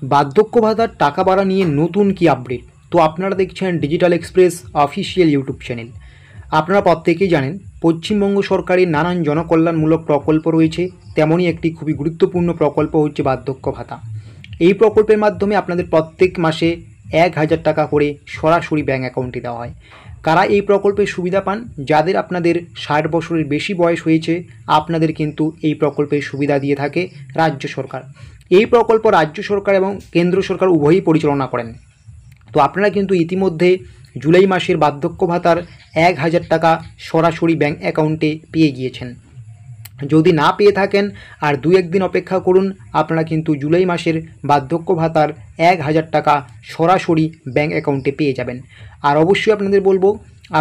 বার্ধক্য ভাতার টাকা বাড়া নিয়ে নতুন কি আপডেট? তো আপনারা দেখছেন digital express official YouTube channel. আপনারা প্রত্যেকেই জানেন পশ্চিমবঙ্গ সরকারের নানান জনকল্যাণমূলক প্রকল্প রয়েছে, তেমনই একটি খুবই গুরুত্বপূর্ণ প্রকল্প হচ্ছে বার্ধক্য ভাতা। এই প্রকল্পের মাধ্যমে আপনাদের প্রত্যেক মাসে 1000 টাকা করে সরাসরি ব্যাঙ্ক অ্যাকাউন্টে দেওয়া হয়। কারা এই প্রকল্পের সুবিধা পান? যাদের আপনাদের 60 বছরের বেশি বয়স হয়েছে, আপনাদের কিন্তু এই প্রকল্পের সুবিধা দিয়ে থাকে রাজ্য সরকার। এই প্রকল্প রাজ্য সরকার এবং কেন্দ্র সরকার উভয়ই পরিচালনা করেন। তো আপনারা কিন্তু ইতিমধ্যে জুলাই মাসের বার্ধক্য ভাতার 1000 টাকা সরাসরি ব্যাঙ্ক অ্যাকাউন্টে পেয়ে গিয়েছেন। যদি না পেয়ে থাকেন আর 2-1 দিন অপেক্ষা করুন, আপনারা কিন্তু জুলাই মাসের বার্ধক্য ভাতার 1000 টাকা সরাসরি ব্যাঙ্ক অ্যাকাউন্টে পেয়ে যাবেন। আর অবশ্যই আপনাদের বলবো,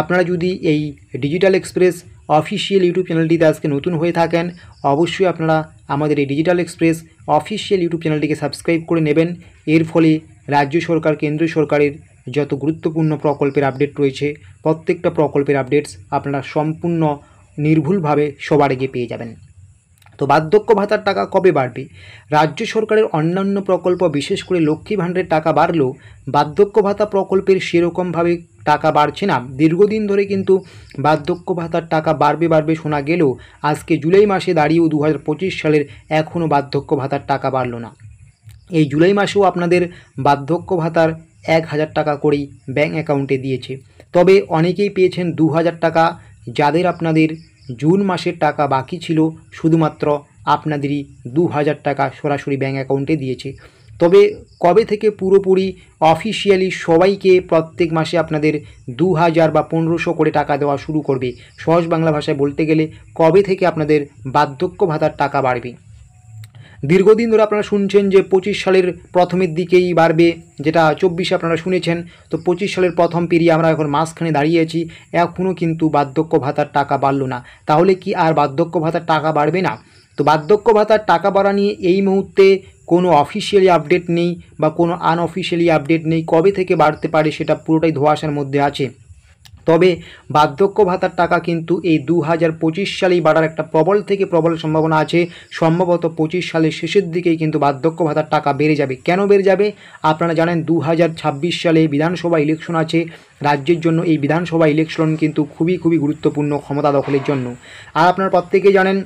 আপনারা যদি এই ডিজিটাল এক্সপ্রেস অফিসিয়াল ইউটিউব চ্যানেলটিতে আজকে নতুন হয়ে থাকেন, অবশ্যই আপনারা আমাদের এই ডিজিটাল এক্সপ্রেস অফিসিয়াল ইউটিউব চ্যানেলটিকে সাবস্ক্রাইব করে নেবেন। এর ফলে রাজ্য সরকার, কেন্দ্র সরকারের যত গুরুত্বপূর্ণ প্রকল্পের আপডেট রয়েছে, প্রত্যেকটা প্রকল্পের আপডেটস আপনারা সম্পূর্ণ নির্ভুলভাবে সবার আগে পেয়ে যাবেন। তো বার্ধক্য ভাতার টাকা কবে বাড়বে? রাজ্য সরকারের অন্যান্য প্রকল্প, বিশেষ করে লক্ষ্মী ভাণ্ডারের টাকা বাড়লেও বার্ধক্য ভাতা প্রকল্পের সেরকমভাবে টাকা বাড়ছে না। দীর্ঘদিন ধরে কিন্তু বার্ধক্য ভাতার টাকা বাড়বে শোনা গেলেও আজকে জুলাই মাসে দাঁড়িয়েও 2025 সালের এখনও বার্ধক্য ভাতার টাকা বাড়ল না। এই জুলাই মাসেও আপনাদের বার্ধক্য ভাতার 1000 টাকা করেই ব্যাঙ্ক অ্যাকাউন্টে দিয়েছে। তবে অনেকেই পেয়েছেন 2000 টাকা। যাদের আপনাদের জুন মাসের টাকা বাকি ছিল, শুধুমাত্র আপনাদেরই 2000 টাকা সরাসরি ব্যাঙ্ক অ্যাকাউন্টে দিয়েছে। তবে কবে থেকে পুরোপুরি অফিসিয়ালি সবাইকে প্রত্যেক মাসে আপনাদের 2000 বা 1500 করে টাকা দেওয়া শুরু করবে? সহজ বাংলা ভাষায় বলতে গেলে, কবে থেকে আপনাদের বার্ধক্য ভাতার টাকা বাড়বে? দীর্ঘদিন ধরে আপনারা শুনছেন যে 25 সালের প্রথমের দিকেই বাড়বে, যেটা 24 আপনারা শুনেছেন। তো 25 সালের প্রথম পেরিয়ে আমরা এখন মাঝখানে দাঁড়িয়েছি, এখনও কিন্তু বার্ধক্য ভাতার টাকা বাড়ল না। তাহলে কি আর বার্ধক্য ভাতার টাকা বাড়বে না? তো বার্ধক্য ভাতার টাকা বাড়া নিয়ে এই মুহূর্তে কোনো অফিসিয়ালি আপডেট নেই বা কোনো আনঅফিসিয়ালি আপডেট নেই। কবে থেকে বাড়তে পারে সেটা পুরোটাই ধোঁয়াশার মধ্যে আছে। তবে বার্ধক্য ভাতার টাকা কিন্তু এই 2025 সালেই বাড়ার একটা প্রবল থেকে প্রবল সম্ভাবনা আছে। সম্ভবত 25 সালের শেষের দিকেই কিন্তু বার্ধক্য ভাতার টাকা বেড়ে যাবে। কেন বেড়ে যাবে? আপনারা জানেন 2026 সালে বিধানসভা ইলেকশন আছে। রাজ্যের জন্য এই বিধানসভা ইলেকশন কিন্তু খুবই গুরুত্বপূর্ণ ক্ষমতা দখলের জন্য। আর আপনারা প্রত্যেকেই জানেন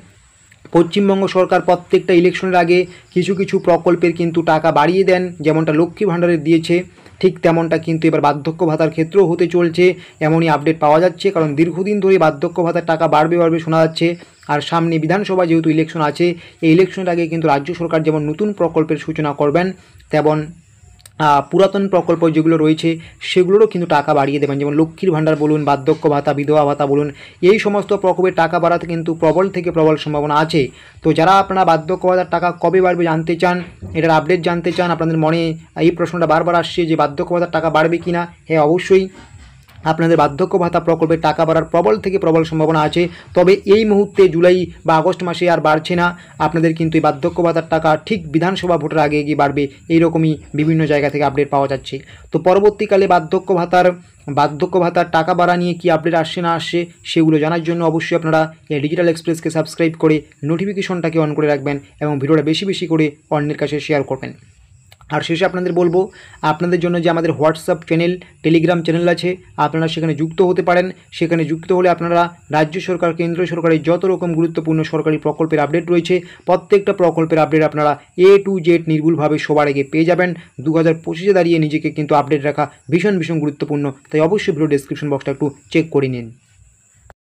পশ্চিমবঙ্গ সরকার প্রত্যেকটা ইলেকশনের আগে কিছু প্রকল্পের কিন্তু টাকা বাড়িয়ে দেন। যেমনটা লক্ষ্মী ভাণ্ডারের দিয়েছে, ঠিক তেমনটা কিন্তু এবার বার্ধক্য ভাতার ক্ষেত্রেও হতে চলছে। এমনই আপডেট পাওয়া যাচ্ছে, কারণ দীর্ঘদিন ধরে বার্ধক্য ভাতার টাকা বাড়বে শোনা যাচ্ছে। আর সামনে বিধানসভা যেহেতু ইলেকশন আছে, এই ইলেকশনের আগে কিন্তু রাজ্য সরকার যেমন নতুন প্রকল্পের সূচনা করবেন, তেমন পুরাতন প্রকল্প যেগুলো রয়েছে সেগুলোরও কিন্তু টাকা বাড়িয়ে দেবেন। যেমন লক্ষ্মীর ভাণ্ডার বলুন, বার্ধক্য ভাতা, বিধবা ভাতা বলুন, এই সমস্ত প্রকল্পের টাকা বাড়াতে কিন্তু প্রবল থেকে প্রবল সম্ভাবনা আছে। তো যারা আপনারা বার্ধক্য ভাতার টাকা কবে বাড়বে জানতে চান, এটার আপডেট জানতে চান, আপনাদের মনে এই প্রশ্নটা বারবার আসছে যে বার্ধক্য ভাতার টাকা বাড়বে কি না, হ্যাঁ অবশ্যই আপনাদের বার্ধক্য ভাতা প্রকল্পের টাকা বাড়ার প্রবল থেকে প্রবল সম্ভাবনা আছে। তবে এই মুহূর্তে জুলাই বা আগস্ট মাসে আর বাড়ছে না। আপনাদের কিন্তু এই বার্ধক্য ভাতার টাকা ঠিক বিধানসভা ভোটের আগে গিয়ে বাড়বে, এইরকমই বিভিন্ন জায়গা থেকে আপডেট পাওয়া যাচ্ছে। তো পরবর্তীকালে বার্ধক্য ভাতার টাকা বাড়া নিয়ে কি আপডেট আসছে না আসছে সেগুলো জানার জন্য অবশ্যই আপনারা এই ডিজিটাল এক্সপ্রেসকে সাবস্ক্রাইব করে নোটিফিকেশনটাকে অন করে রাখবেন এবং ভিডিওটা বেশি করে অন্যের কাছে শেয়ার করবেন। আর শেষে আপনাদের বলবো, আপনাদের জন্য যে আমাদের হোয়াটসঅ্যাপ চ্যানেল, টেলিগ্রাম চ্যানেল আছে, আপনারা সেখানে যুক্ত হতে পারেন। সেখানে যুক্ত হলে আপনারা রাজ্য সরকার, কেন্দ্র সরকারের যত রকম গুরুত্বপূর্ণ সরকারি প্রকল্পের আপডেট রয়েছে, প্রত্যেকটা প্রকল্পের আপডেট আপনারা A to Z নির্ভুলভাবে সবার আগে পেয়ে যাবেন। 2025-এ দাঁড়িয়ে নিজেকে কিন্তু আপডেট রাখা ভীষণ গুরুত্বপূর্ণ। তাই অবশ্যই ভিডিও ডেসক্রিপশন বক্সটা একটু চেক করে নিন।